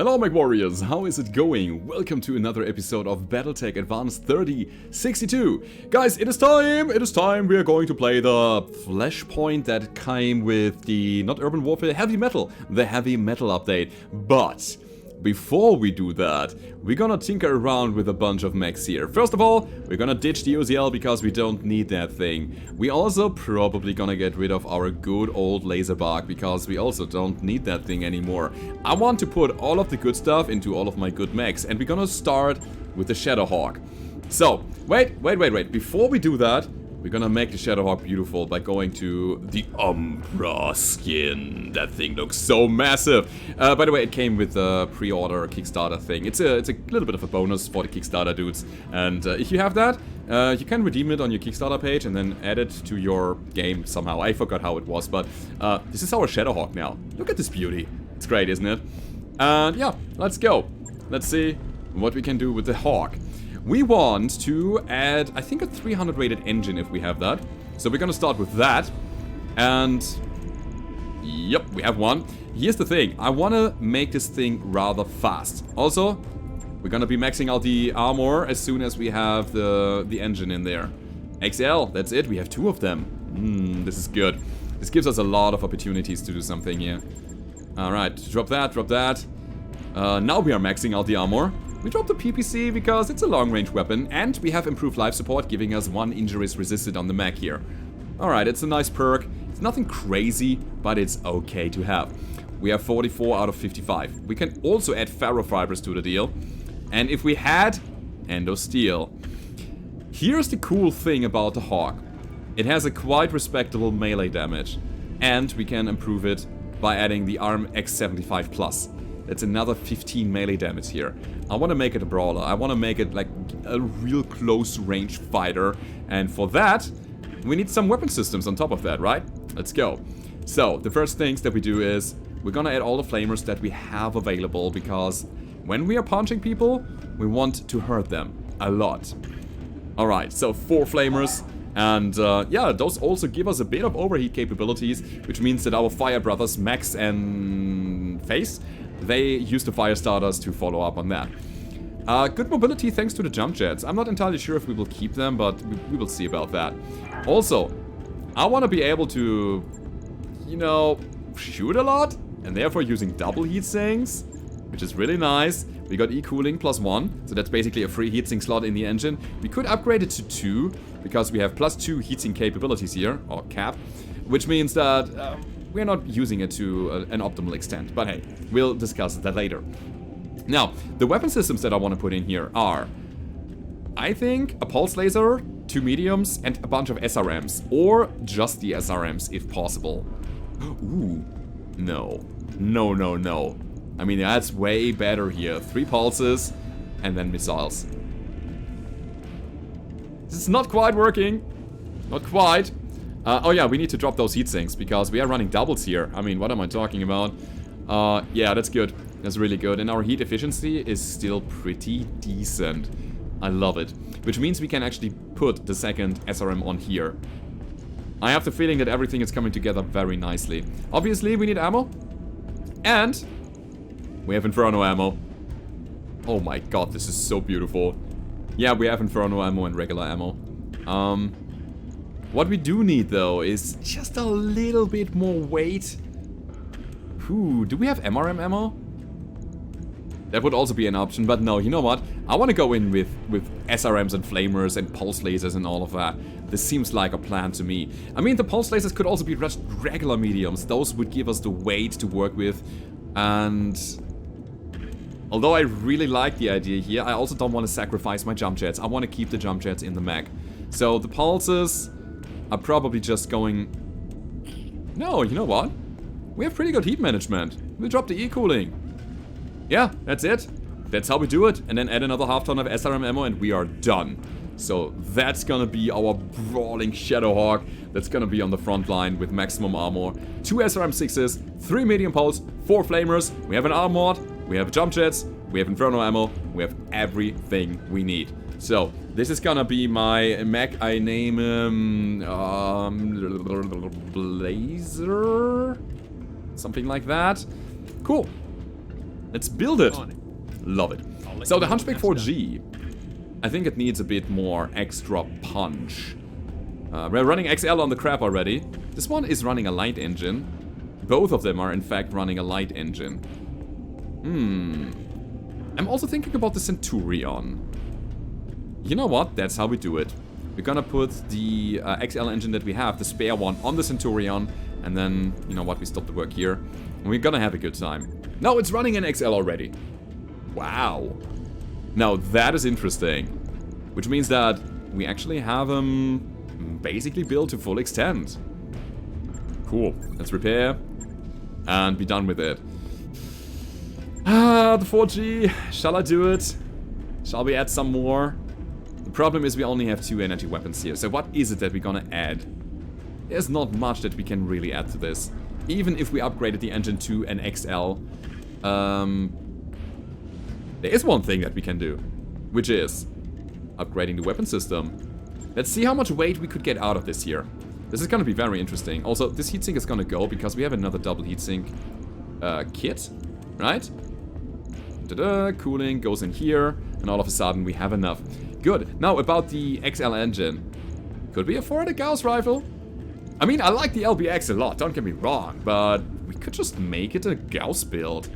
Hello Mech Warriors, how is it going? Welcome to another episode of Battletech Advanced 3062. Guys, it is time, we are going to play the Flashpoint that came with the, not Urban Warfare, Heavy Metal, the Heavy Metal update. But before we do that, we're gonna tinker around with a bunch of mechs here. First of all, we're gonna ditch the OZL because we don't need that thing. We also probably gonna get rid of our good old laser bark because we also don't need that thing anymore. I want to put all of the good stuff into all of my good mechs, and we're gonna start with the Shadowhawk. So, wait. Before we do that, we're gonna make the Shadowhawk beautiful by going to the Umbra skin. That thing looks so massive. By the way, it came with the pre-order Kickstarter thing. It's a little bit of a bonus for the Kickstarter dudes. And if you have that, you can redeem it on your Kickstarter page and then add it to your game somehow. I forgot how it was, but this is our Shadowhawk now. Look at this beauty. It's great, isn't it? And yeah, let's go. Let's see what we can do with the Hawk. We want to add, I think, a 300 rated engine if we have that. So we're gonna start with that. And yep, we have one. Here's the thing, I wanna make this thing rather fast. Also, we're gonna be maxing out the armor as soon as we have the engine in there. XL, that's it, we have two of them. This is good. This gives us a lot of opportunities to do something here. Alright, drop that. Now we are maxing out the armor. We dropped the PPC because it's a long-range weapon, and we have improved life support, giving us 1 injuries resisted on the mech here. Alright, it's a nice perk. It's nothing crazy, but it's okay to have. We have 44 out of 55. We can also add ferrofibers to the deal. And if we had Endosteel. Here's the cool thing about the Hawk. It has a quite respectable melee damage, and we can improve it by adding the Arm X75 Plus. That's another 15 melee damage here. I want to make it a brawler. I want to make it like a real close range fighter. And for that, we need some weapon systems on top of that, right? Let's go. So, the first things that we do is we're gonna add all the flamers that we have available, because when we are punching people, we want to hurt them a lot. Alright, so 4 flamers. And yeah, those also give us a bit of overheat capabilities, which means that our fire brothers, Mechs and Face, they use the fire starters to follow up on that. Good mobility thanks to the jump jets. I'm not entirely sure if we will keep them, but we will see about that. Also, I want to be able to, you know, shoot a lot, and therefore using double heat sinks, which is really nice. We got E-cooling +1, so that's basically a free heatsink slot in the engine. We could upgrade it to 2, because we have +2 heatsink capabilities here, or cap, which means that we're not using it to an optimal extent. But hey, we'll discuss that later. Now, the weapon systems that I want to put in here are, I think, a pulse laser, 2 mediums, and a bunch of SRMs, or just the SRMs if possible. Ooh, no. I mean, that's way better here. 3 pulses, and then missiles. This is not quite working. Not quite. Oh yeah, we need to drop those heat sinks, because we are running doubles here. I mean, what am I talking about? Yeah, that's good. That's really good. And our heat efficiency is still pretty decent. I love it. Which means we can actually put the second SRM on here. I have the feeling that everything is coming together very nicely. Obviously, we need ammo. And we have Inferno ammo. Oh my god, this is so beautiful. Yeah, we have Inferno ammo and regular ammo. What we do need, though, is just a little bit more weight. Ooh, do we have MRM ammo? That would also be an option, but no, you know what? I want to go in with SRMs and flamers and pulse lasers and all of that. This seems like a plan to me. I mean, the pulse lasers could also be just regular mediums. Those would give us the weight to work with. And although I really like the idea here, I also don't want to sacrifice my jump jets. I want to keep the jump jets in the mech. So the pulses are probably just going... No, you know what? We have pretty good heat management. We'll drop the E-cooling. Yeah, that's it. That's how we do it. And then add another half ton of SRM ammo and we are done. So that's gonna be our brawling Shadowhawk. That's gonna be on the front line with maximum armor. 2 SRM6s, 3 medium pulse, 4 flamers. We have an armored, we have jump jets, we have Inferno ammo, we have everything we need. So, this is gonna be my mech. I name him Blazer? Something like that. Cool. Let's build it. Love it. So the Hunchback 4G, I think it needs a bit more extra punch. We're running XL on the crab already. This one is running a light engine. Both of them are in fact running a light engine. I'm also thinking about the Centurion. You know what? That's how we do it. We're gonna put the XL engine that we have, the spare one, on the Centurion. And then, you know what, we stop the work here. And we're gonna have a good time. No, it's running an XL already. Wow. Now that is interesting. Which means that we actually have them basically built to full extent. Cool. Let's repair. And be done with it. Ah, the 4G. Shall I do it? Shall we add some more? The problem is we only have 2 energy weapons here. So what is it that we're gonna add? There's not much that we can really add to this. Even if we upgraded the engine to an XL. There is one thing that we can do. Which is upgrading the weapon system. Let's see how much weight we could get out of this here. This is gonna be very interesting. Also, this heatsink is gonna go because we have another double heatsink kit. Right? Ta-da, cooling goes in here. And all of a sudden we have enough. Good. Now about the XL engine. Could we afford a Gauss rifle? I mean, I like the LBX a lot, don't get me wrong, but we could just make it a Gauss build.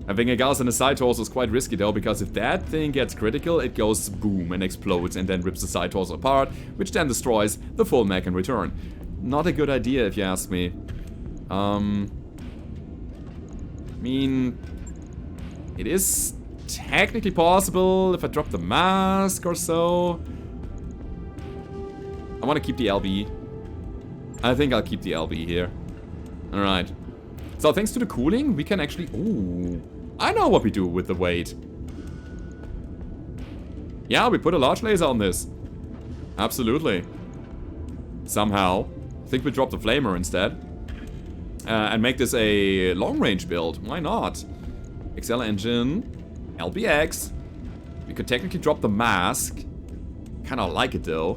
Having a Gauss and a side torso is quite risky though, because if that thing gets critical, it goes boom and explodes and then rips the side torso apart, which then destroys the full mech in return. Not a good idea if you ask me. I mean, it is technically possible if I drop the mask or so. I want to keep the LB. I think I'll keep the LB here. Alright. So thanks to the cooling, we can actually... Ooh. I know what we do with the weight. Yeah, we put a large laser on this. Absolutely. Somehow. I think we drop the flamer instead. And make this a long-range build. Why not? XL engine. LBX. We could technically drop the mask. Kinda like it though.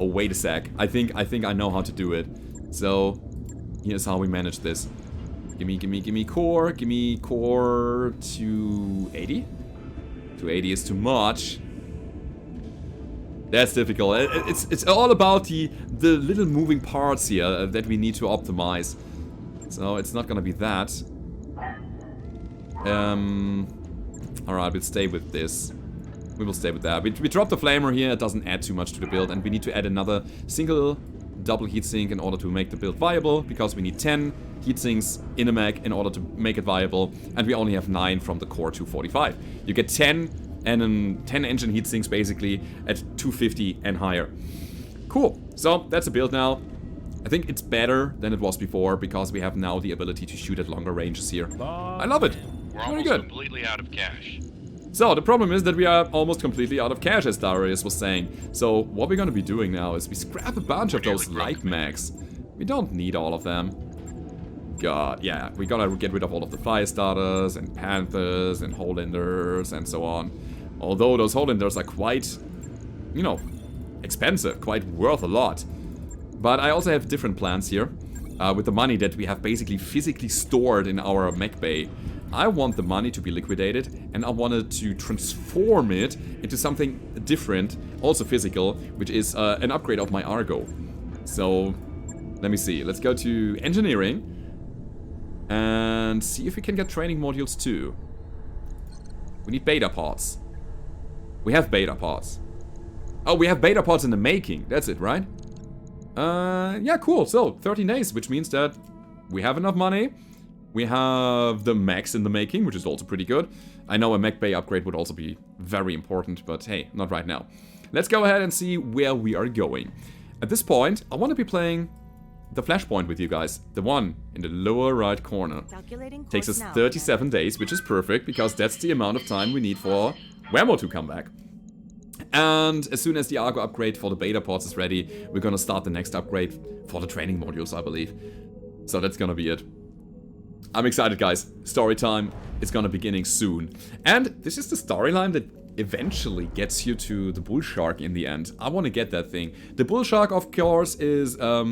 Oh, wait a sec. I think I know how to do it. So, here's how we manage this. Gimme core. Gimme core to 80. 280 is too much. That's difficult. It's all about the little moving parts here that we need to optimize. So it's not gonna be that. Alright, we'll stay with this. We will stay with that. We drop the flamer here, it doesn't add too much to the build, and we need to add another single double heatsink in order to make the build viable, because we need 10 heatsinks in a mech in order to make it viable, and we only have 9 from the core 245. You get 10 and 10 engine heatsinks basically at 250 and higher. Cool. So that's a build now. I think it's better than it was before because we have now the ability to shoot at longer ranges here. I love it. We're Very almost good. completely out of cash. So the problem is that we are almost completely out of cash, as Darius was saying. So what we're gonna be doing now is we scrap a bunch of those light mechs. We don't need all of them. God, yeah, we gotta get rid of all of the fire starters and panthers and Holanders and so on. Although those Holanders are quite, you know, expensive, quite worth a lot. But I also have different plans here. With the money that we have basically physically stored in our mech bay. I want the money to be liquidated, and I wanted to transform it into something different, also physical, which is an upgrade of my Argo. So, let me see. Let's go to engineering and see if we can get training modules too. We need beta pods. We have beta pods. Oh, we have beta pods in the making. That's it, right? Yeah, cool. So, 13 days, which means that we have enough money. We have the mechs in the making, which is also pretty good. I know a mech bay upgrade would also be very important, but hey, not right now. Let's go ahead and see where we are going. At this point, I want to be playing the Flashpoint with you guys. The one in the lower right corner. Takes us 37 days, which is perfect, because that's the amount of time we need for Whammo to come back. And as soon as the Argo upgrade for the beta pods is ready, we're gonna start the next upgrade for the training modules, I believe. So that's gonna be it. I'm excited, guys. Story time is gonna beginning soon. And this is the storyline that eventually gets you to the Bull Shark in the end. I want to get that thing. The Bull Shark, of course, is a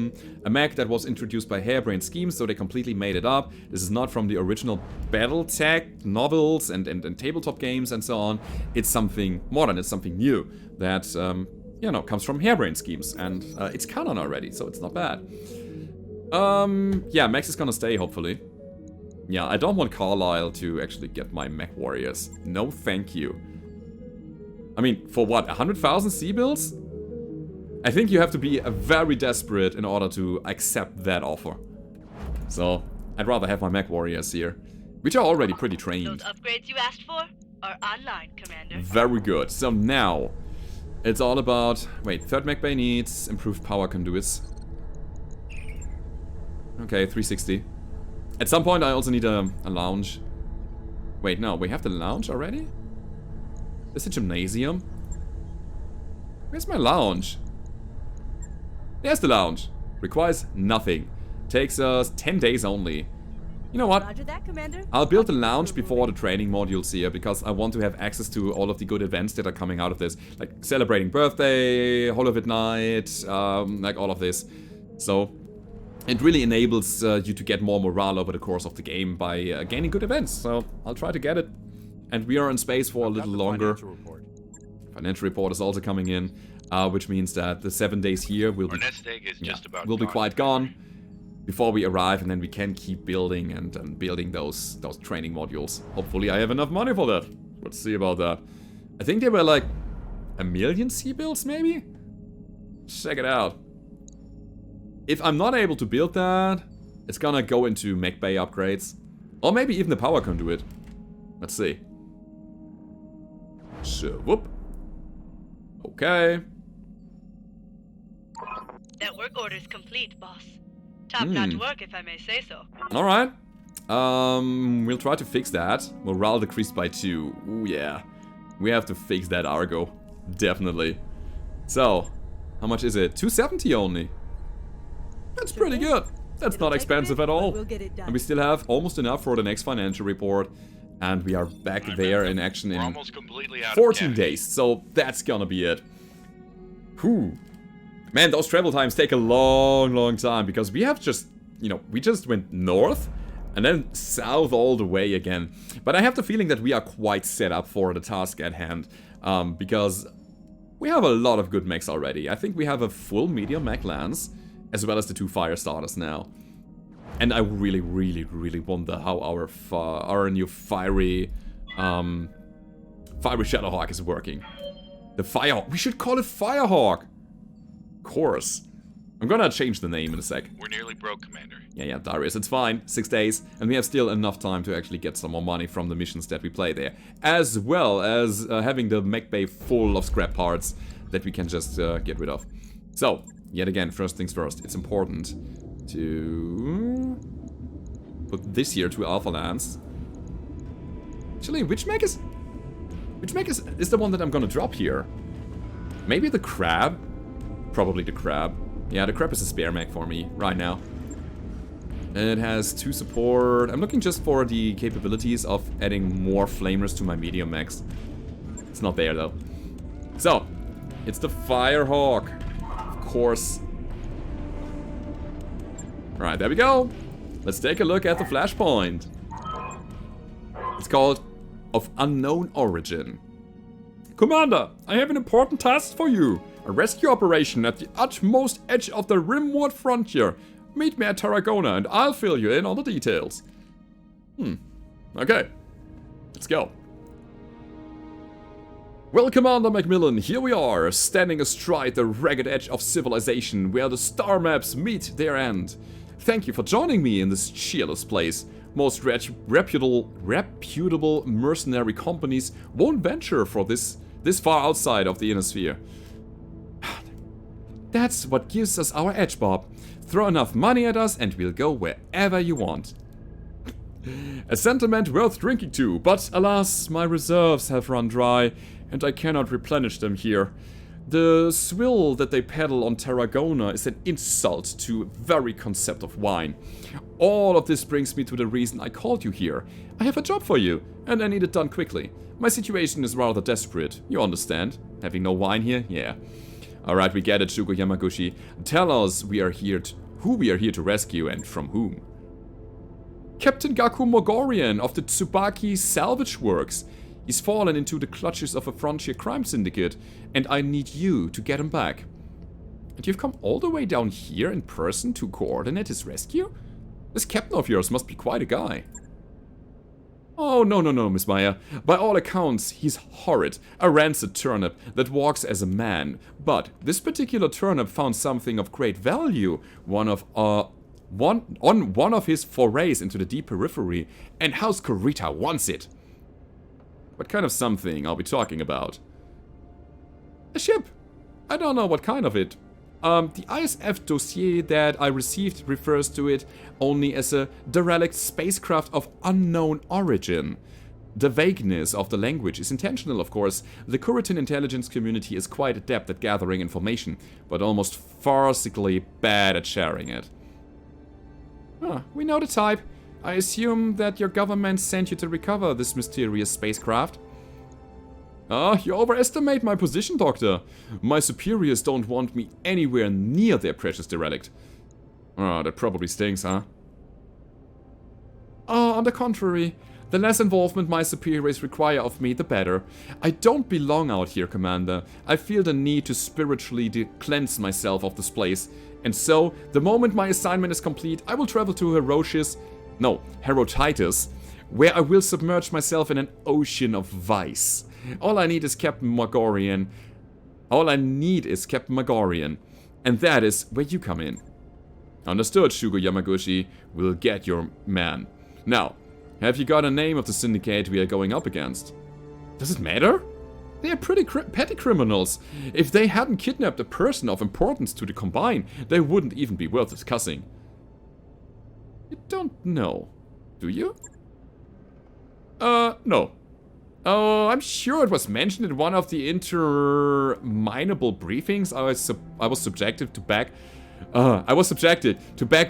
mech that was introduced by Harebrained Schemes, so they completely made it up. This is not from the original Battletech novels and tabletop games and so on. It's something modern, it's something new that, you know, comes from Harebrained Schemes, and it's canon already, so it's not bad. Yeah, Mechs is gonna stay, hopefully. Yeah, I don't want Carlisle to actually get my Mech Warriors. No, thank you. I mean, for what, 100,000 C-bills? I think you have to be very desperate in order to accept that offer. So, I'd rather have my Mech Warriors here, which are already pretty trained. Those upgrades you asked for are online, Commander. Very good. So now, it's all about... Wait, third mech bay needs improved power conduits. Okay, 360. At some point I also need a lounge. Wait, no, we have the lounge already? There's a gymnasium? Where's my lounge? There's the lounge. Requires nothing. Takes us 10 days only. You know what? Roger that, Commander. I'll build the lounge before the training modules here, because I want to have access to all of the good events that are coming out of this. Like celebrating birthday, Hollow Night, like all of this. So it really enables you to get more morale over the course of the game by gaining good events. So I'll try to get it. And we are in space for a little longer. Financial report is also coming in, which means that the 7 days here will be, will be quite gone before we arrive, and then we can keep building and building those training modules. Hopefully I have enough money for that. Let's see about that. I think they were like 1 million C-bills maybe? Check it out. If I'm not able to build that, it's gonna go into mech bay upgrades. Or maybe even the power conduit. Let's see. So, whoop. Okay. That work order's complete, boss. Top-notch work, if I may say so. Alright. We'll try to fix that. Morale decreased by 2. Ooh, yeah. We have to fix that Argo. Definitely. So, how much is it? 270 only. That's pretty good. That's not expensive at all. And we still have almost enough for the next financial report. And we are back there in action in 14 days. So that's gonna be it. Whew. Man, those travel times take a long time, because we have just, you know, we just went north and then south all the way again. But I have the feeling that we are quite set up for the task at hand, because we have a lot of good mechs already. I think we have a full medium mech lance, as well as the 2 fire starters now. And I really wonder how our new fiery Shadowhawk is working. The Firehawk. We should call it Firehawk. Of course. I'm gonna change the name in a sec. We're nearly broke, Commander. Yeah, Darius, it's fine. 6 days, and we have still enough time to actually get some more money from the missions that we play there. As well as having the mech bay full of scrap parts that we can just get rid of. So, yet again, first things first, it's important to put this here to Alpha Lance. Actually, which mech is the one that I'm gonna drop here? Maybe the Crab? Probably the Crab. Yeah, the Crab is a spare mech for me right now. It has 2 support. I'm looking just for the capabilities of adding more flamers to my medium mechs. It's not there though. So, it's the Firehawk. Of course. Alright, there we go. Let's take a look at the Flashpoint. It's called Of Unknown Origin. Commander, I have an important task for you. A rescue operation at the utmost edge of the rimward frontier. Meet me at Tarragona and I'll fill you in on the details. Okay. Let's go. Well, Commander Macmillan, here we are, standing astride the ragged edge of civilization where the star maps meet their end. Thank you for joining me in this cheerless place. Most reputable mercenary companies won't venture for this far outside of the inner sphere. That's what gives us our edge, Bob. Throw enough money at us and we'll go wherever you want. A sentiment worth drinking to, but alas, my reserves have run dry and I cannot replenish them here. The swill that they peddle on Tarragona is an insult to the very concept of wine. All of this brings me to the reason I called you here. I have a job for you. and I need it done quickly. My situation is rather desperate, you understand? Having no wine here? Yeah. Alright, we get it, Shugo Yamaguchi. Tell us who we are here to rescue and from whom. Captain Gaku Mogorian of the Tsubaki Salvage Works. He's fallen into the clutches of a frontier crime syndicate, and I need you to get him back. And you've come all the way down here in person to coordinate his rescue? This captain of yours must be quite a guy. Oh, no, Miss Maya. By all accounts, he's horrid. A rancid turnip that walks as a man. But this particular turnip found something of great value. One of his forays into the deep periphery, and House Kurita wants it. What kind of something are we talking about? A ship. I don't know what kind of it. The ISF dossier that I received refers to it only as a derelict spacecraft of unknown origin. The vagueness of the language is intentional, of course. The Kuritan intelligence community is quite adept at gathering information, but almost farcically bad at sharing it. We know the type. I assume that your government sent you to recover this mysterious spacecraft. You overestimate my position, Doctor. My superiors don't want me anywhere near their precious derelict. That probably stinks, huh? On the contrary. The less involvement my superiors require of me, the better. I don't belong out here, Commander. I feel the need to spiritually cleanse myself of this place. And so, the moment my assignment is complete, I will travel to Herotitus, where I will submerge myself in an ocean of vice. All I need is Captain Mogorian. And that is where you come in. Understood, Shugo Yamaguchi. We'll get your man. Now, have you got a name of the syndicate we are going up against? Does it matter? They are pretty petty criminals. If they hadn't kidnapped a person of importance to the Combine, they wouldn't even be worth discussing. You don't know, do you? No. Oh, I'm sure it was mentioned in one of the interminable briefings I was subjected to back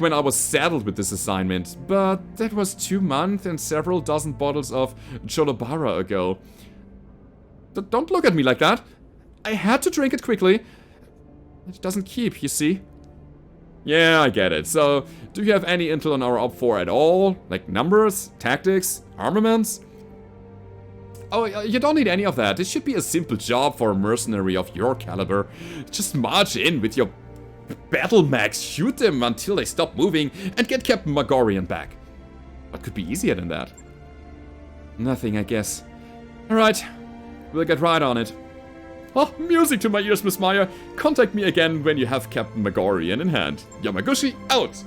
when I was saddled with this assignment. But that was 2 months and several dozen bottles of Cholobara ago. Don't look at me like that. I had to drink it quickly. It doesn't keep, you see. Yeah, I get it. So, do you have any intel on our Op 4 at all? Like numbers, tactics, armaments? Oh, you don't need any of that. This should be a simple job for a mercenary of your caliber. Just march in with your battlemechs, shoot them until they stop moving, and get Captain Mogorian back. What could be easier than that? Nothing, I guess. Alright, we'll get right on it. Oh, music to my ears, Miss Maya. Contact me again when you have Captain Mogorian in hand. Yamaguchi, out!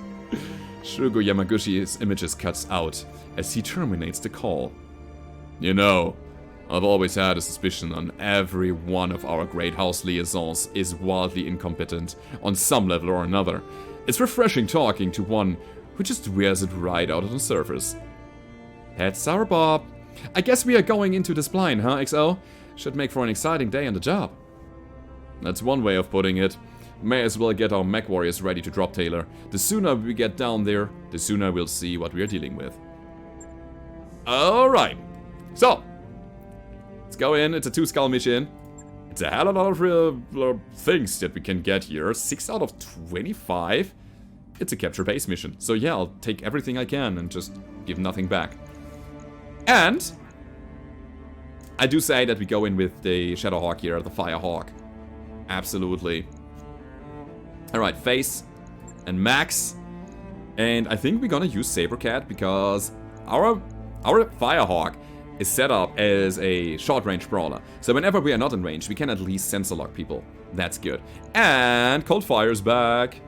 Shugo Yamaguchi's images cuts out as he terminates the call. You know, I've always had a suspicion on every one of our Great House liaisons is wildly incompetent on some level or another. It's refreshing talking to one who just wears it right out on the surface. That's our Bob. I guess we are going into this blind, huh, XO? Should make for an exciting day on the job. That's one way of putting it. May as well get our mech warriors ready to drop Taylor. The sooner we get down there, the sooner we'll see what we are dealing with. Alright. So, let's go in. It's a 2-skull mission. It's a hell of a lot of things that we can get here. 6 out of 25. It's a capture base mission. So yeah, I'll take everything I can and just give nothing back. And I do say that we go in with the Shadowhawk here, the Firehawk. Absolutely. Alright, face and Mechs. And I think we're gonna use Sabercat because our Firehawk is set up as a short-range brawler. So whenever we are not in range, we can at least sensor lock people. That's good. And Cold Fire's back.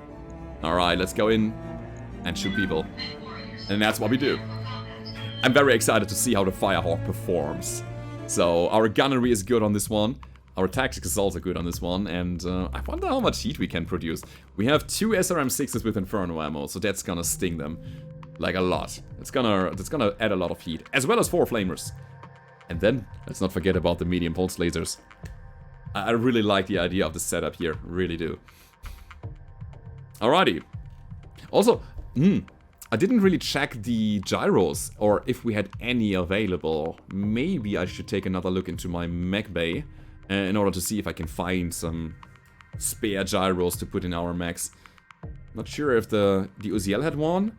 Alright, let's go in and shoot people. And that's what we do. I'm very excited to see how the Firehawk performs. So our gunnery is good on this one. Our tactics is also good on this one. And I wonder how much heat we can produce. We have 2 SRM6s with Inferno ammo, so that's gonna sting them. Like a lot. It's gonna add a lot of heat. As well as 4 flamers. And then, let's not forget about the medium pulse lasers. I really like the idea of the setup here. Really do. Alrighty. Also, I didn't really check the gyros, or if we had any available. Maybe I should take another look into my mech bay in order to see if I can find some spare gyros to put in our mechs. Not sure if the Uziel had one,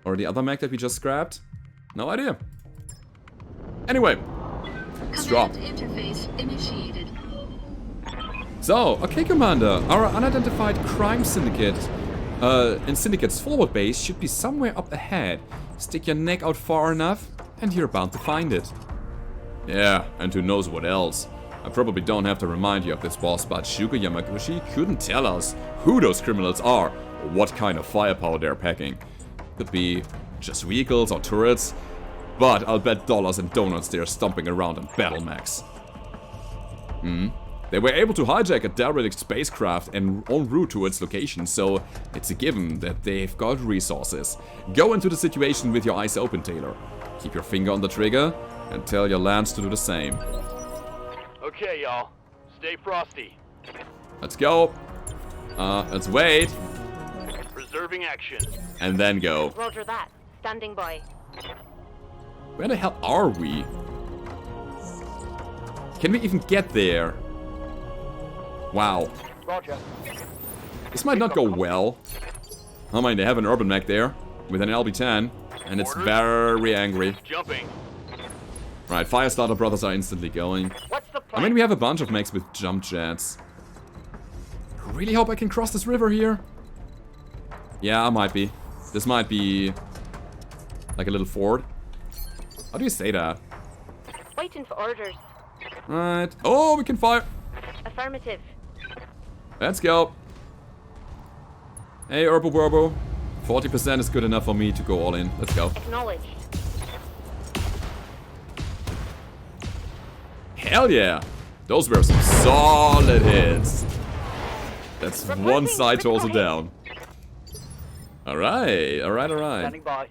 or the other mech that we just scrapped. No idea. Anyway, let's drop. Interface initiated. So, okay, Commander, our unidentified crime syndicate in Syndicate's forward base should be somewhere up ahead. Stick your neck out far enough, and you're bound to find it. Yeah, and who knows what else. I probably don't have to remind you of this, boss, but Shugo Yamaguchi couldn't tell us who those criminals are, or what kind of firepower they're packing. Could be just vehicles or turrets, but I'll bet dollars and donuts they're stomping around in battlemechs. They were able to hijack a derelict spacecraft and en route to its location, so it's a given that they've got resources. Go into the situation with your eyes open, Taylor. Keep your finger on the trigger and tell your Lance to do the same. Okay, y'all. Stay frosty. Let's go. Let's wait. Preserving action. And then go. Roger that. Standing by. Where the hell are we? Can we even get there? Wow. Roger. This might not go well. I mean, they have an urban mech there with an LB-10, and it's very angry. Jumping. Right, Firestarter brothers are instantly going. What's the I plan? mean, we have a bunch of mechs with jump jets. I really hope I can cross this river here. Yeah, I might be. This might be like a little ford. How do you say that? Waiting for orders. Right. Oh, we can fire. Affirmative. Let's go. Hey, Urbo Burbo. 40% is good enough for me to go all in. Let's go. Acknowledged. Hell yeah. Those were some solid hits. That's Reporting one side to also critical down. Alright, alright. Standing by.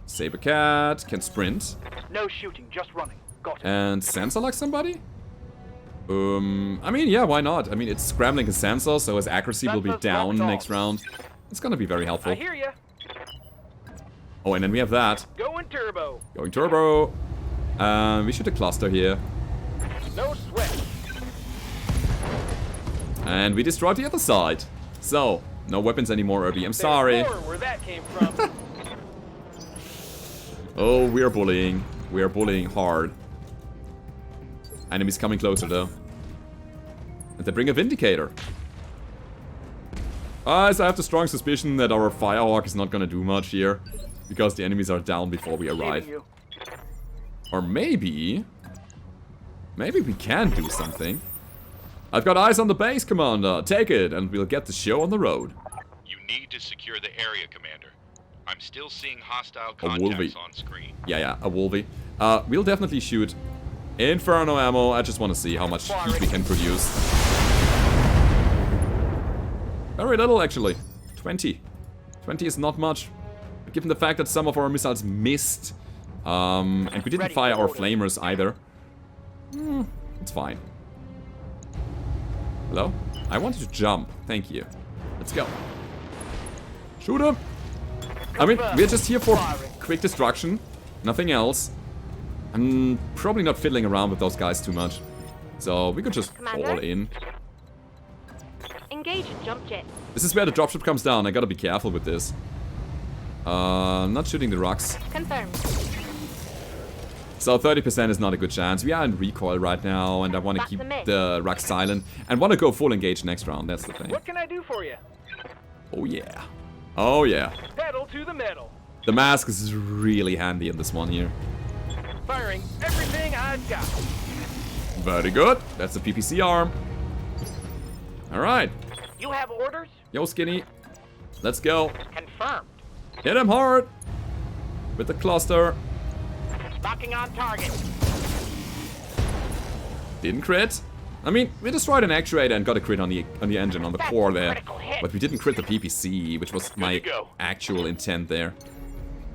Sabercat can sprint. No shooting, just running. Got it. And sensor like somebody? I mean, yeah, why not? I mean, it's scrambling his sensor, so his accuracy will be Sensors down locked next off. round. It's gonna be very helpful. I hear ya. Oh, and then we have that. Going turbo. Going turbo. We shoot a cluster here. No sweat. And we destroyed the other side. So, no weapons anymore, Irby. I'm sorry. There's more where that came from. Oh, we're bullying. We're bullying hard. Enemies coming closer, though. And they bring a Vindicator. So I have the strong suspicion that our Firehawk is not gonna do much here. Because the enemies are down before we arrive. You. Or maybe... Maybe we can do something. I've got eyes on the base, Commander. Take it, and we'll get the show on the road. You need to secure the area, Commander. I'm still seeing hostile Wolvie. contacts on screen. Yeah, a Wolvie. We'll definitely shoot Inferno ammo. I just want to see how much heat we can produce. Very little, actually. 20. 20 is not much. But given the fact that some of our missiles missed, and we didn't fire our flamers either, it's fine. Hello? I wanted to jump. Thank you. Let's go. Shoot him! I mean, we're just here for quick destruction. Nothing else. I'm probably not fiddling around with those guys too much. So we could just Commander? all in. Engage jump jet. This is where the dropship comes down. I gotta be careful with this. Not shooting the rocks. Confirmed. So 30% is not a good chance. We are in recoil right now, and I want to That's keep a miss. the rocks silent. And want to go full engage next round. That's the thing. What can I do for you? Oh yeah. Oh yeah. Pedal to the metal. The mask is really handy in this one here. Firing everything I've got. Very good. That's the PPC arm. Alright. You have orders? Yo, Skinny. Let's go. Confirmed. Hit him hard. With the cluster. Locking on target. Didn't crit. I mean, we destroyed an actuator and got a crit on the engine, on the That's core a there. critical hit. But we didn't crit the PPC, which was my to go. actual intent there.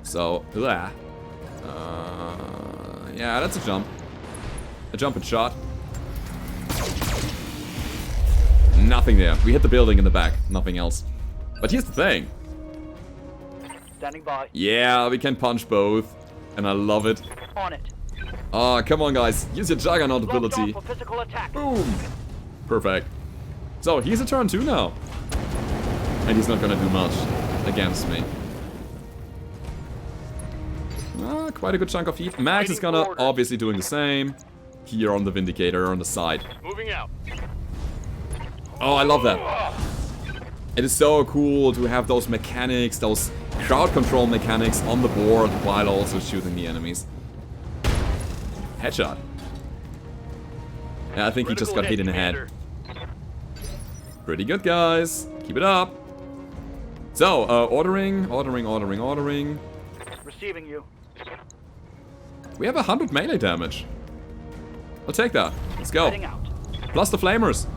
So, yeah, that's a jump. A jump and shot. Nothing there. We hit the building in the back. Nothing else. But here's the thing. Standing by. Yeah, we can punch both. And I love it. On it. Ah, come on guys. Use your Juggernaut Locked ability. off for physical attack. Boom. Perfect. So, he's a turn 2 now. And he's not gonna do much against me. Ah, quite a good chunk of heat. Max is gonna obviously doing the same. Here on the Vindicator on the side. Moving out. Oh, I love that. It is so cool to have those mechanics, those crowd control mechanics on the board while also shooting the enemies. Headshot. Yeah, I think he just got hit in the head. Pretty good, guys. Keep it up. So, ordering. Receiving you. We have 100 melee damage. I'll take that. Let's go. Heading out. Plus the flamers.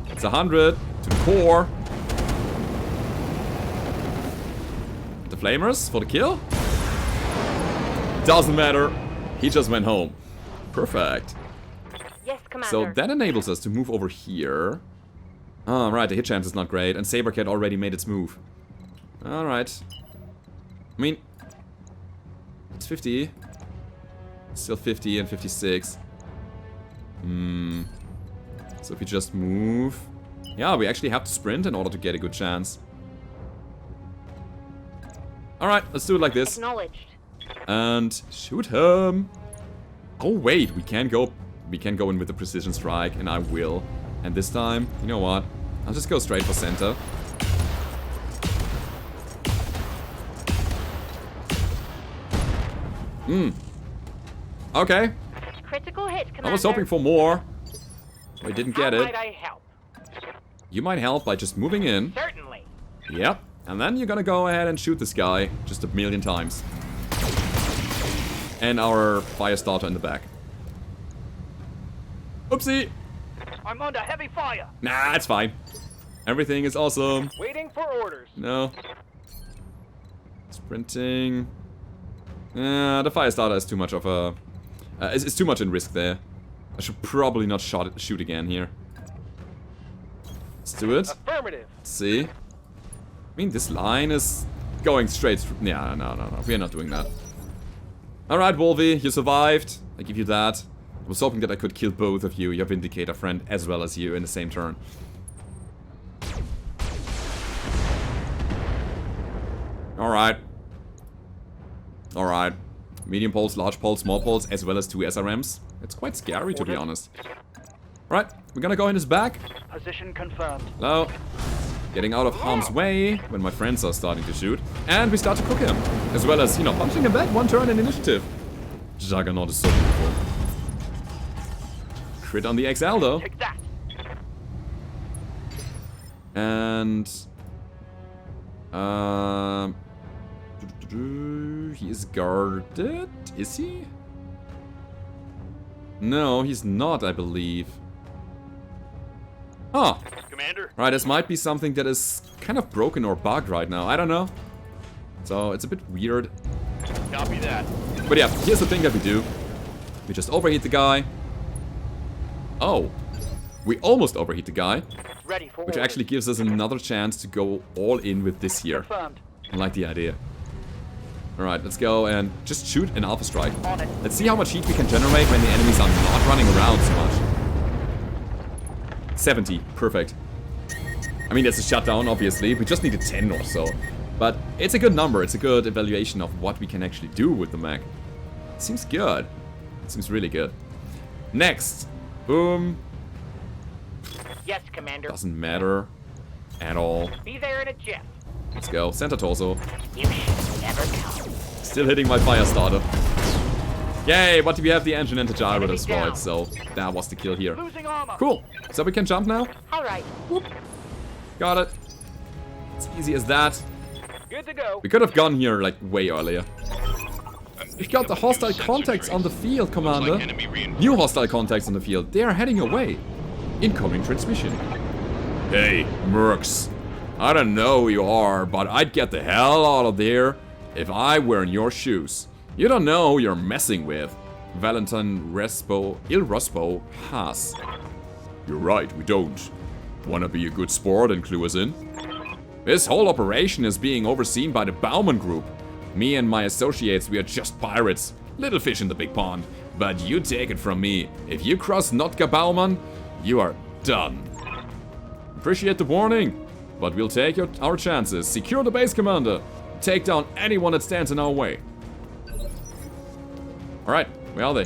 It's 100 to the core. The flamers for the kill? Doesn't matter. He just went home. Perfect. Yes, Commander. So that enables us to move over here. Oh, right, the hit chance is not great. And Sabercat already made its move. Alright. I mean, it's 50. Still 50 and 56. So if we just move... Yeah, we actually have to sprint in order to get a good chance. Alright, let's do it like this. Acknowledged. And shoot him. Oh wait, we can go in with the precision strike, and I will. And this time, you know what? I'll just go straight for center. Okay. Critical hit, Commander. I was hoping for more. I didn't get How it. might I help? You might help by just moving in. Certainly. Yep. And then you're gonna go ahead and shoot this guy just a million times. And our fire starter in the back. Oopsie! I'm under heavy fire. Nah, it's fine. Everything is awesome. Waiting for orders. No. Sprinting. The fire starter is too much of a... it's too much in risk there. I should probably not shoot again here. Let's do it. Affirmative. Let's see. I mean, this line is going straight through. Yeah, no. We're not doing that. Alright, Wolvie, you survived. I give you that. I was hoping that I could kill both of you, your Vindicator friend, as well as you in the same turn. Alright. Alright. Medium pulse, large pulse, small pulse, as well as 2 SRMs. It's quite scary, to be honest. Right, we're gonna go in his back. Position confirmed. Hello. Getting out of harm's way when my friends are starting to shoot. And we start to cook him. As well as, you know, punching him back 1 turn in initiative. Juggernaut is so beautiful. Crit on the XL though. Take that. And... he is guarded? Is he? No, he's not, I believe. Huh. Commander. Right, this might be something that is kind of broken or bugged right now. I don't know. So, it's a bit weird. Copy that. But yeah, here's the thing that we do. We just overheat the guy. Oh. We almost overheat the guy. Ready for Which orders. actually gives us another chance to go all in with this here. Confirmed. I like the idea. Alright, let's go and just shoot an Alpha Strike. On it. Let's see how much heat we can generate when the enemies are not running around so much. 70. Perfect. I mean, that's a shutdown, obviously. We just needed 10 or so. But it's a good number. It's a good evaluation of what we can actually do with the mech. It seems good. It seems really good. Next. Boom. Yes, Commander. Doesn't matter at all. Be there in a jiff. Let's go. Center torso. You should never come. Still hitting my fire starter. Yay, but we have the engine and the gyro Enemy destroyed, down. so that was the kill here. Losing armor. Cool. So we can jump now? All right. Got it. It's easy as that. Good to go. We could have gone here, like, way earlier. We've got the hostile contacts on the field, Commander. Like enemy reinforcements. New hostile contacts on the field. They are heading away. Incoming transmission. Hey, Mechs. I don't know who you are, but I'd get the hell out of there if I were in your shoes. You don't know who you're messing with. Valentin Il Rospo Haas. You're right, we don't. Wanna be a good sport and clue us in? This whole operation is being overseen by the Baumann Group. Me and my associates, we are just pirates. Little fish in the big pond. But you take it from me. If you cross Notka Baumann, you are done. Appreciate the warning, but we'll take our chances. Secure the base, Commander. Take down anyone that stands in our way. Alright, where are they?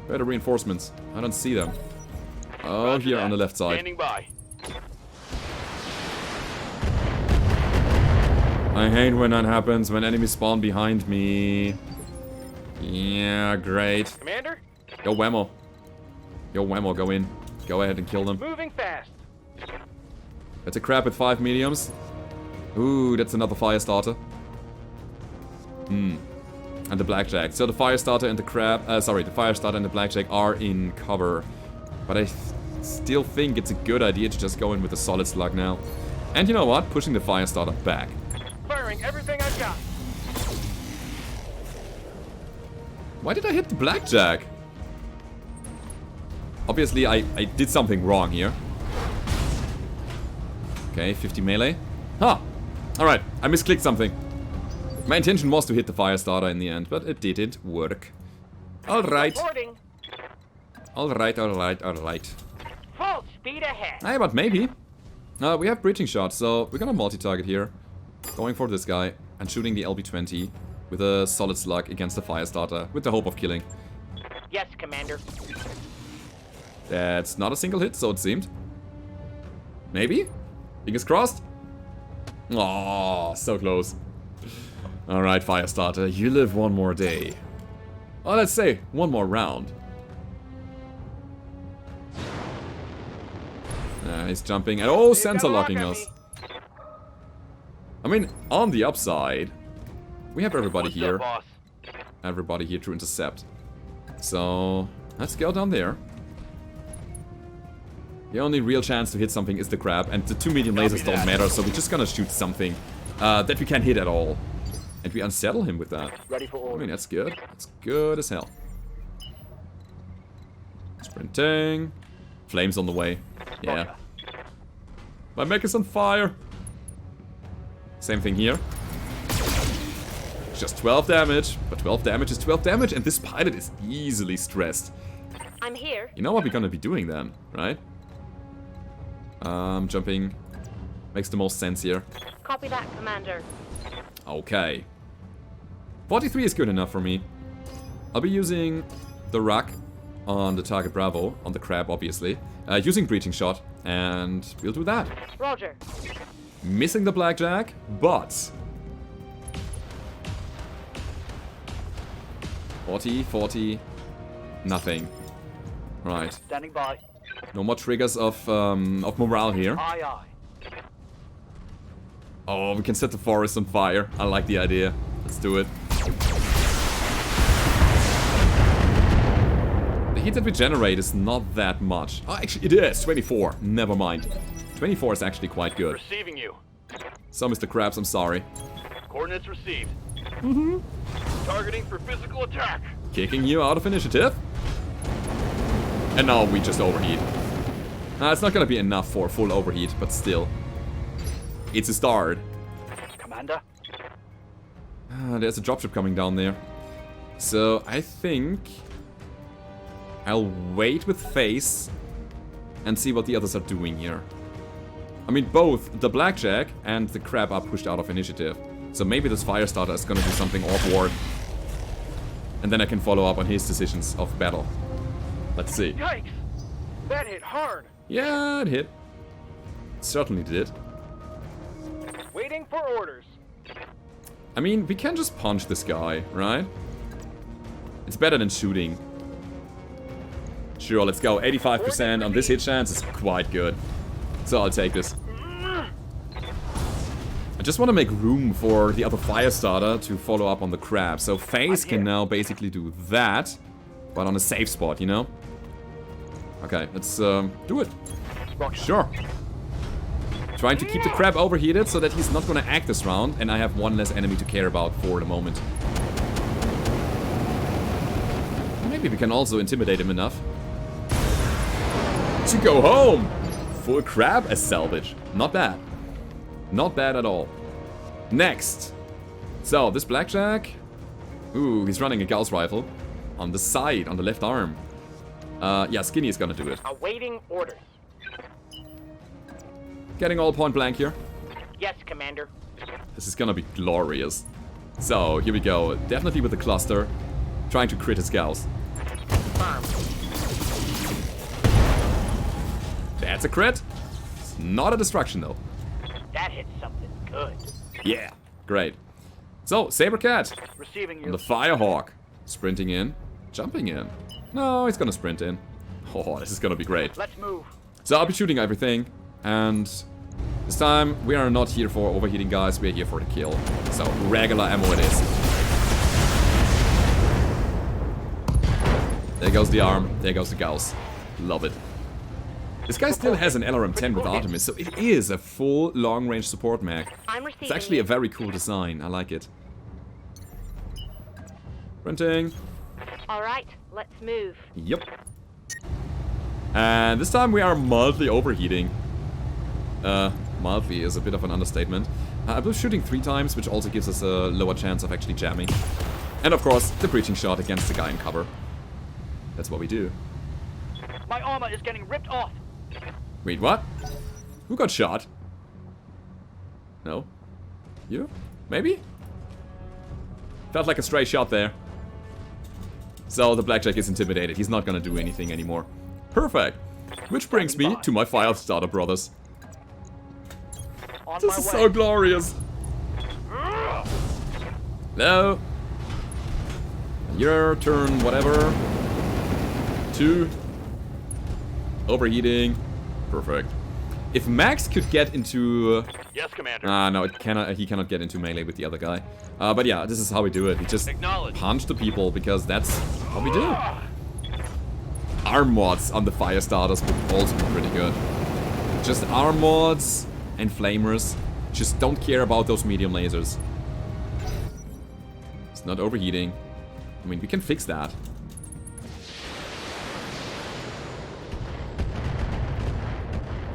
Where are the reinforcements? I don't see them. Oh, here on the left side. Standing by. I hate when that happens, when enemies spawn behind me. Yeah, great. Commander? Yo, Whammo. Yo, Whammo, go in. Go ahead and kill them. Moving fast. That's a crab with 5 mediums. Ooh, that's another fire starter. And the blackjack. So the fire starter and the crab, the fire starter and the blackjack are in cover. But I still think it's a good idea to just go in with the solid slug now. And you know what? Pushing the fire starter back. Firing everything I've got. Why did I hit the blackjack? Obviously, I did something wrong here. Okay, 50 melee. Huh. Alright, I misclicked something. My intention was to hit the fire starter in the end, but it didn't work. Alright. Reporting. Alright, alright, alright. Full speed ahead. Hey, but maybe. We have breaching shots, so we're gonna multi-target here. Going for this guy and shooting the LB-20 with a solid slug against the fire starter with the hope of killing. Yes, Commander. That's not a single hit, so it seemed. Maybe? Fingers crossed? Aww, so close. Alright, Firestarter, you live one more day. Well, let's say, one more round. He's jumping and oh, sensor locking us. I mean, on the upside, we have everybody What's here. up, boss? Everybody here to intercept. So, let's go down there. The only real chance to hit something is the crab, and the 2 medium lasers don't matter, so we're just gonna shoot something that we can't hit at all. And we unsettle him with that. Ready for I orders. mean, that's good. That's good as hell. Sprinting. Flames on the way. Yeah. My mech is on fire. Same thing here. Just 12 damage, but 12 damage is 12 damage, and this pilot is easily stressed. I'm here. You know what we're gonna be doing then, right? Jumping makes the most sense here. Copy that, Commander. Okay. 43 is good enough for me. I'll be using the Ruck on the target Bravo, on the crab obviously, using breaching shot, and we'll do that. Roger. Missing the blackjack, but 40, nothing. Right. Standing by. No more triggers of morale here. Aye, aye. Oh, we can set the forest on fire. I like the idea. Let's do it. The heat that we generate is not that much. Oh, actually, it is. 24. Never mind. 24 is actually quite good. Receiving you. So, Mr. Krabs, I'm sorry. Coordinates received. Targeting for physical attack. Kicking you out of initiative. And now we just overheat. It's not gonna be enough for full overheat, but still. It's a start. Commander. There's a dropship coming down there. So I think I'll wait with face and see what the others are doing here. I mean, both the blackjack and the crab are pushed out of initiative. So maybe this Firestarter is gonna do something awkward. And then I can follow up on his decisions of battle. Let's see. Yikes! That hit hard. Yeah, it hit. Certainly did. Waiting for orders. I mean, we can just punch this guy, right? It's better than shooting. Sure, let's go. 85% on this hit chance is quite good. So I'll take this. I just want to make room for the other Firestarter to follow up on the crab. So FaZe can now basically do that, but on a safe spot, you know? Okay, let's do it. Sure. Trying to keep the crab overheated so that he's not gonna act this round, and I have one less enemy to care about for the moment. Maybe we can also intimidate him enough to go home! Full crab as salvage. Not bad. Not bad at all. Next. So, this Blackjack. Ooh, he's running a Gauss rifle. On the side, on the left arm. Yeah, Skinny is gonna do it. Awaiting orders. Getting all point blank here. Yes, Commander. This is gonna be glorious. So, here we go. Definitely with the cluster. Trying to crit his Gauss. Confirmed. That's a crit. It's not a destruction though. That hit something good. Yeah, great. So, Sabercat Receiving on you. the Firehawk. Sprinting in. Jumping in. No, he's gonna sprint in. Oh, this is gonna be great. Let's move. So I'll be shooting everything. And this time, we are not here for overheating, guys. We're here for the kill. So, regular ammo it is. There goes the arm. There goes the Gauss. Love it. This guy still has an LRM-10 with Artemis, so it is a full long-range support mech. I'm receiving. It's actually a very cool design. I like it. Printing. Alright, let's move. Yep. And this time we are mildly overheating. Mildly is a bit of an understatement. I was shooting 3 times, which also gives us a lower chance of actually jamming. And of course, the breaching shot against the guy in cover. That's what we do. My armor is getting ripped off. Wait, what? Who got shot? No? You? Maybe? Felt like a stray shot there. So the Blackjack is intimidated. He's not gonna do anything anymore. Perfect. Which brings me to my Firestarter brothers. On This my is way. so glorious. Hello. Your turn, whatever. 2. Overheating. Perfect. If Mechs could get into... Yes, Commander. no, it cannot. He cannot get into melee with the other guy. But yeah, this is how we do it. We just Acknowledge. punch the people because that's what we do. Arm mods on the Firestarters would also be pretty good. Just arm mods and flamers. Just don't care about those medium lasers. It's not overheating. I mean, we can fix that.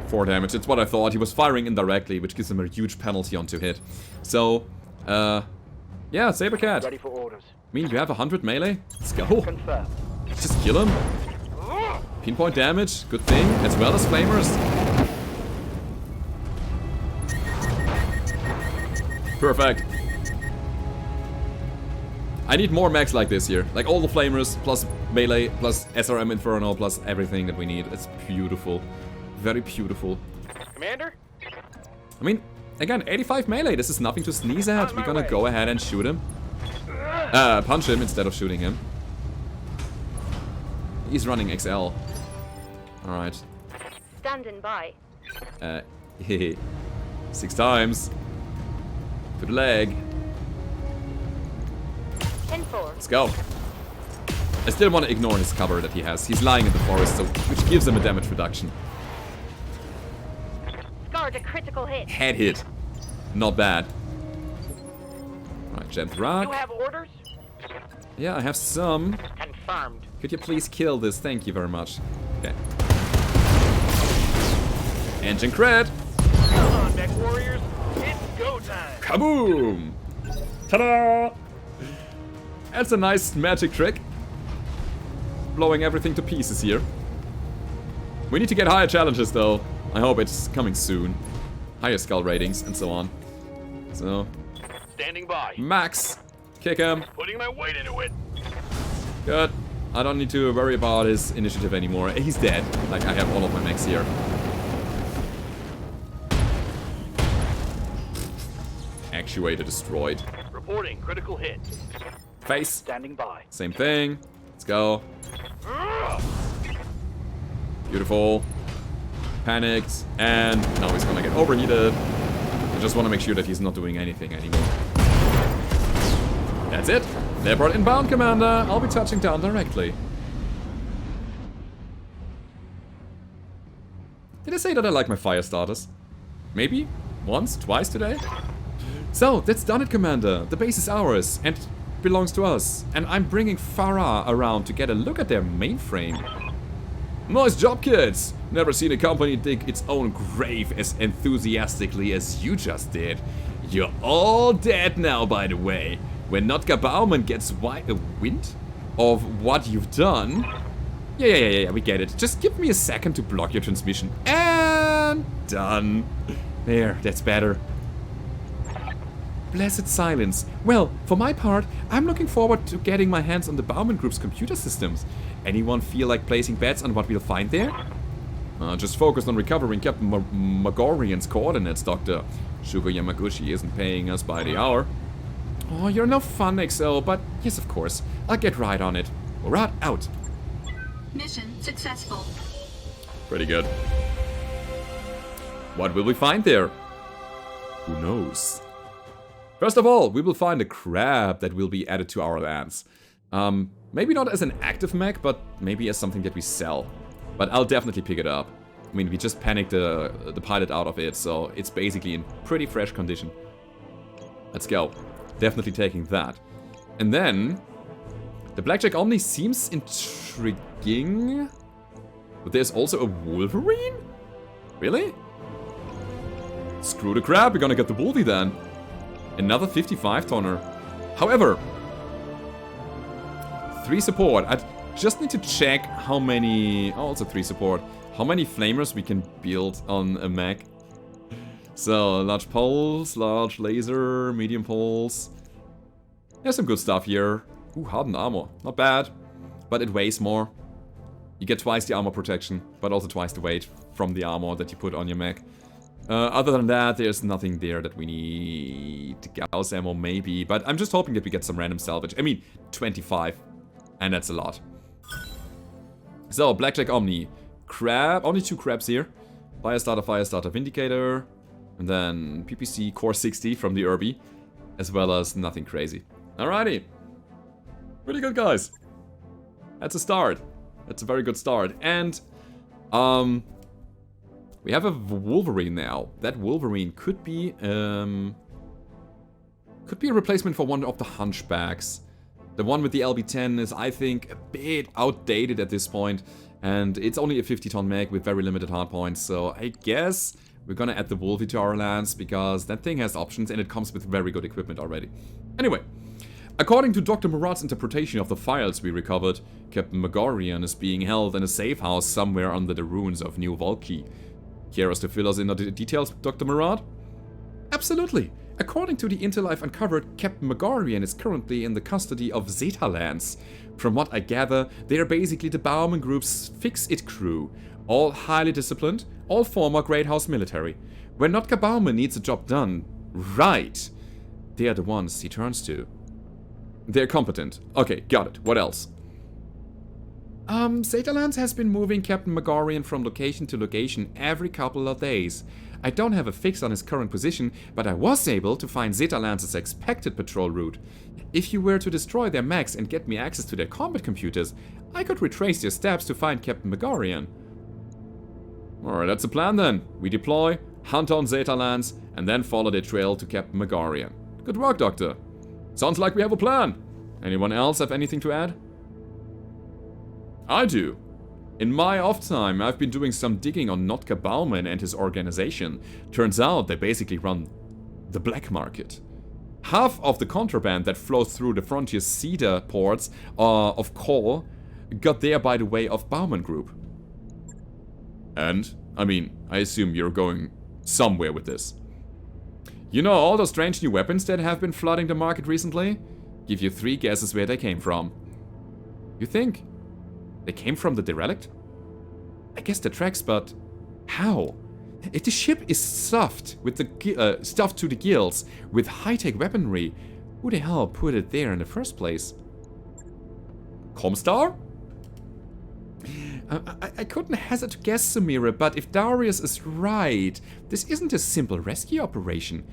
Four damage. It's what I thought. He was firing indirectly, which gives him a huge penalty on to hit. So, yeah, Sabercat. Ready for orders. I mean, you have 100 melee. Let's go. Confirmed. Just kill him. Pinpoint damage. Good thing. As well as flamers. Perfect. I need more mechs like this here. Like all the flamers, plus melee, plus SRM Inferno, plus everything that we need. It's beautiful. Very beautiful. Commander? I mean, again, 85 melee. This is nothing to sneeze at. We're gonna go ahead and shoot him. Punch him instead of shooting him. He's running XL. Alright. Standing by. 6 times. To the leg. 10-4. Let's go. I still want to ignore his cover that he has. He's lying in the forest, so which gives him a damage reduction. Scored a critical hit. Head hit. Not bad. Alright, Gem You Rock. have orders? Yeah, I have some. Confirmed. Could you please kill this? Thank you very much. Okay. Engine crit. Come on, Mech Warriors. It's go time. Kaboom! Ta-da! That's a nice magic trick. Blowing everything to pieces here. We need to get higher challenges though. I hope it's coming soon. Higher skull ratings and so on. So, Standing by. Max. Kick him. Putting my weight into it. Good. I don't need to worry about his initiative anymore. He's dead. Like, I have all of my mechs here. Actuator destroyed. Reporting critical hit. Face. Standing by. Same thing. Let's go. Beautiful. Panicked. And now he's gonna get overheated. I just want to make sure that he's not doing anything anymore. That's it. Airport inbound, Commander. I'll be touching down directly. Did I say that I like my fire starters? Maybe? Once? Twice today? So, that's done it, Commander. The base is ours and belongs to us. And I'm bringing Farah around to get a look at their mainframe. Nice job, kids! Never seen a company dig its own grave as enthusiastically as you just did. You're all dead now, by the way. When Notka Baumann gets a wind of what you've done... Yeah, we get it. Just give me a second to block your transmission. And done. There, that's better. Blessed silence. Well, for my part, I'm looking forward to getting my hands on the Baumann Group's computer systems. Anyone feel like placing bets on what we'll find there? Just focused on recovering Captain Magorian's coordinates, Doctor. Shugo Yamaguchi isn't paying us by the hour. Oh, you're no fun, XO, but yes, of course. I'll get right on it. Murad, out. Mission successful. Pretty good. What will we find there? Who knows? First of all, we will find a crab that will be added to our lands. Maybe not as an active mech, but maybe as something that we sell. But I'll definitely pick it up. I mean, we just panicked the pilot out of it, so it's basically in pretty fresh condition. Let's go. Definitely taking that. And then... the Blackjack Omni seems intriguing. But there's also a Wolverine? Really? Screw the crab, we're gonna get the Wolvie then. Another 55-tonner. However... 3 support. I just need to check how many... oh, also 3 support. How many flamers we can build on a mech. So, large pulse, large laser, medium pulse. There's some good stuff here. Ooh, hardened armor. Not bad. But it weighs more. You get twice the armor protection, but also twice the weight from the armor that you put on your mech. Other than that, there's nothing there that we need. Gauss ammo, maybe. But I'm just hoping that we get some random salvage. I mean, 25. And that's a lot. So, Blackjack Omni. Crab. Only 2 crabs here. Firestarter, Vindicator. And then PPC Core 60 from the Irby. As well as nothing crazy. Alrighty. Pretty good, guys. That's a start. That's a very good start. And, we have a Wolverine now. That Wolverine could be a replacement for one of the Hunchbacks. The one with the LB10 is, I think, a bit outdated at this point. And it's only a 50-ton mech with very limited hardpoints. So I guess we're gonna add the Wolvie to our lands because that thing has options and it comes with very good equipment already. Anyway. According to Dr. Murad's interpretation of the files we recovered, Captain Magorian is being held in a safe house somewhere under the ruins of New Volki. Care us to fill us in on the details, Dr. Murad? Absolutely. According to the intel I've uncovered, Captain Magorian is currently in the custody of Zeta Lands. From what I gather, they are basically the Baumann Group's fix-it crew. All highly disciplined, all former Great House military. When Notka Baumann needs a job done, right, they are the ones he turns to. They're competent. Okay, got it. What else? Zetalands has been moving Captain Magorian from location to location every couple of days. I don't have a fix on his current position, but I was able to find Zetalands' expected patrol route. If you were to destroy their mechs and get me access to their combat computers, I could retrace your steps to find Captain Magorian. Alright, that's the plan then. We deploy, hunt on Zetalands, and then follow their trail to Captain Magorian. Good work, Doctor. Sounds like we have a plan. Anyone else have anything to add? I do. In my off time, I've been doing some digging on Notka Baumann and his organization. Turns out they basically run the black market. Half of the contraband that flows through the Frontier Cedar ports of coal got there by the way of Baumann Group. And, I mean, I assume you're going somewhere with this. You know all those strange new weapons that have been flooding the market recently? Give you 3 guesses where they came from. You think? They came from the derelict? I guess the tracks, but how? If the ship is stuffed with the stuffed to the gills with high-tech weaponry, who the hell put it there in the first place? Comstar? I couldn't hazard to guess, Samira, but if Darius is right, this isn't a simple rescue operation.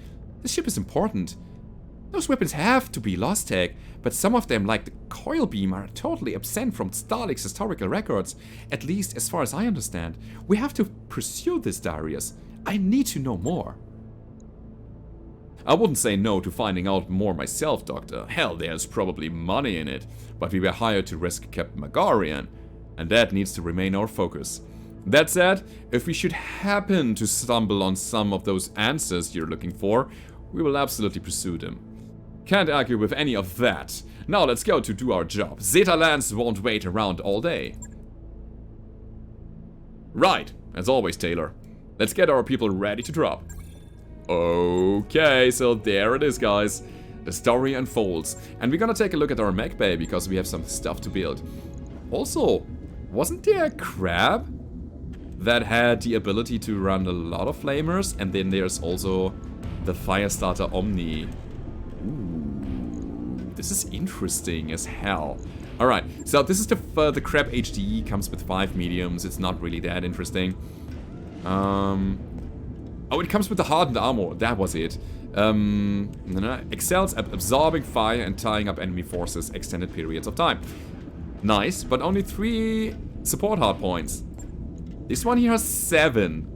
The ship is important. Those weapons have to be lost tech, but some of them, like the coil beam, are totally absent from Stalik's historical records, at least as far as I understand. We have to pursue this, Darius. I need to know more. I wouldn't say no to finding out more myself, Doctor. Hell, there's probably money in it, but we were hired to rescue Captain Magorian. And that needs to remain our focus. That said, if we should happen to stumble on some of those answers you're looking for, we will absolutely pursue them. Can't argue with any of that. Now let's go to do our job. Zeta Lands won't wait around all day. Right, as always, Taylor. Let's get our people ready to drop. Okay, so there it is, guys. The story unfolds. And we're gonna take a look at our mech bay because we have some stuff to build. Also, wasn't there a crab that had the ability to run a lot of flamers? And then there's also the Firestarter Omni. Ooh, this is interesting as hell. Alright, so this is the Crab HDE, comes with 5 mediums. It's not really that interesting. Oh, it comes with the hardened armor. That was it. Excels at absorbing fire and tying up enemy forces extended periods of time. Nice, but only 3 support hard points. This one here has 7.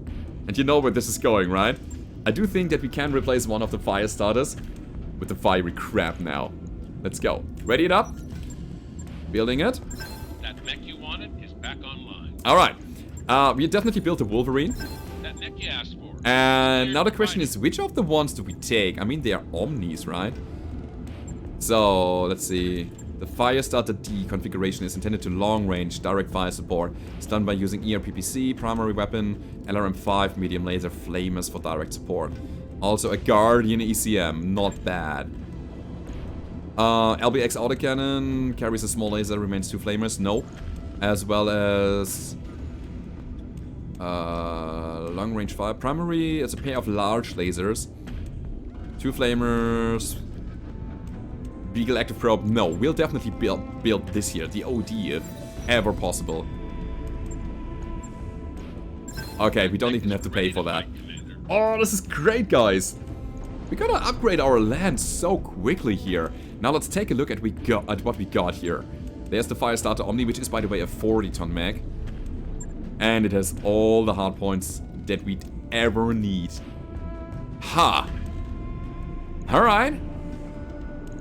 And you know where this is going, right? I do think that we can replace one of the fire starters with the fiery crab now. Let's go. Ready it up? Building it. That mech you wanted is back online. Alright. We definitely built the Wolverine. That mech you asked for. And now the question is, which of the ones do we take? I mean, they are Omnis, right? So, let's see. The Firestarter D configuration is intended to long-range direct fire support. It's done by using ERPPC, primary weapon, LRM5, medium laser, flamers for direct support. Also a Guardian ECM, not bad. LBX Autocannon carries a small laser, remains 2 flamers, no. As well as long-range fire. Primary, it's a pair of large lasers. 2 flamers. Beagle Active Probe, no. We'll definitely build this here, the OD, if ever possible. Okay, we don't even have to pay for that. Oh, this is great, guys. We gotta upgrade our land so quickly here. Now let's take a look at what we got here. There's the Firestarter Omni, which is, by the way, a 40-ton mech. And it has all the hard points that we'd ever need. Ha! Alright.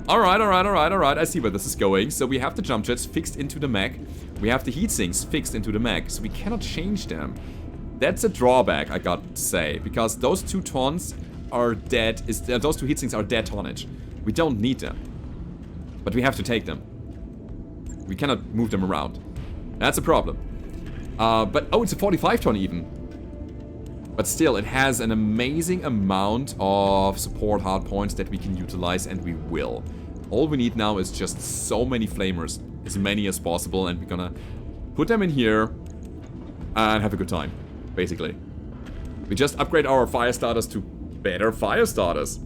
Alright. I see where this is going. So we have the jump jets fixed into the mech. We have the heat sinks fixed into the mech. So we cannot change them. That's a drawback, I got to say. Because those 2 tons are dead. Those 2 heat sinks are dead tonnage. We don't need them. But we have to take them. We cannot move them around. That's a problem. But, oh, it's a 45-ton even. But still, it has an amazing amount of support hard points that we can utilize, and we will. All we need now is just so many flamers, as many as possible, and we're gonna put them in here and have a good time, basically. We just upgrade our fire starters to better fire starters.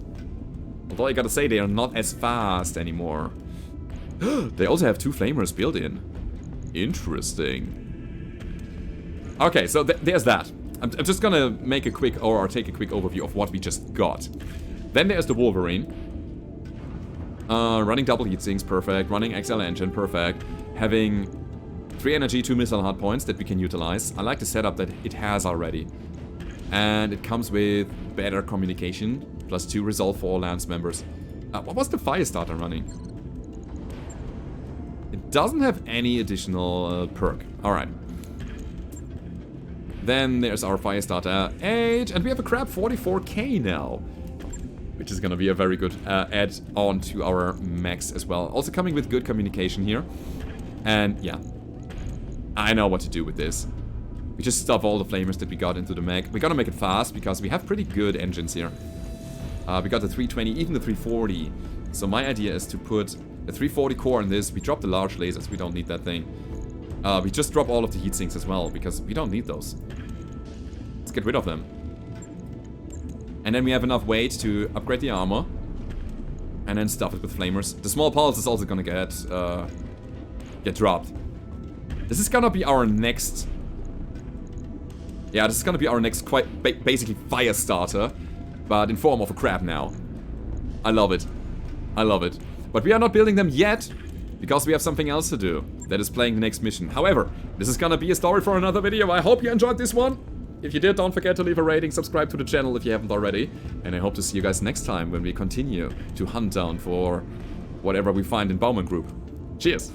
Although I gotta say, they are not as fast anymore. They also have 2 flamers built in. Interesting. Okay, so there's that. I'm just gonna make a quick, or take a quick overview of what we just got. Then there's the Wolverine. Running double heat sinks, perfect. Running XL engine, perfect. Having 3 energy, 2 missile hard points that we can utilize. I like the setup that it has already. And it comes with better communication, plus 2 resolve for all lance members. What was the Firestarter running? It doesn't have any additional perk. Alright. Then there's our Firestarter H, and we have a Crab 44K now, which is gonna be a very good add-on to our mechs as well. Also coming with good communication here. And yeah, I know what to do with this. We just stuff all the flamers that we got into the mech. We gotta make it fast because we have pretty good engines here. We got the 320, even the 340. So my idea is to put the 340 core in this. We drop the large lasers, we don't need that thing. We just drop all of the heat sinks as well, because we don't need those. Let's get rid of them. And then we have enough weight to upgrade the armor. And then stuff it with flamers. The small pulse is also gonna get dropped. This is gonna be our next... Yeah, this is gonna be our next basically fire starter. But in form of a crab now. I love it. I love it. But we are not building them yet, because we have something else to do. That is playing the next mission. However, this is gonna be a story for another video. I hope you enjoyed this one. If you did, don't forget to leave a rating, subscribe to the channel if you haven't already. And I hope to see you guys next time when we continue to hunt down for whatever we find in Baumann Group. Cheers!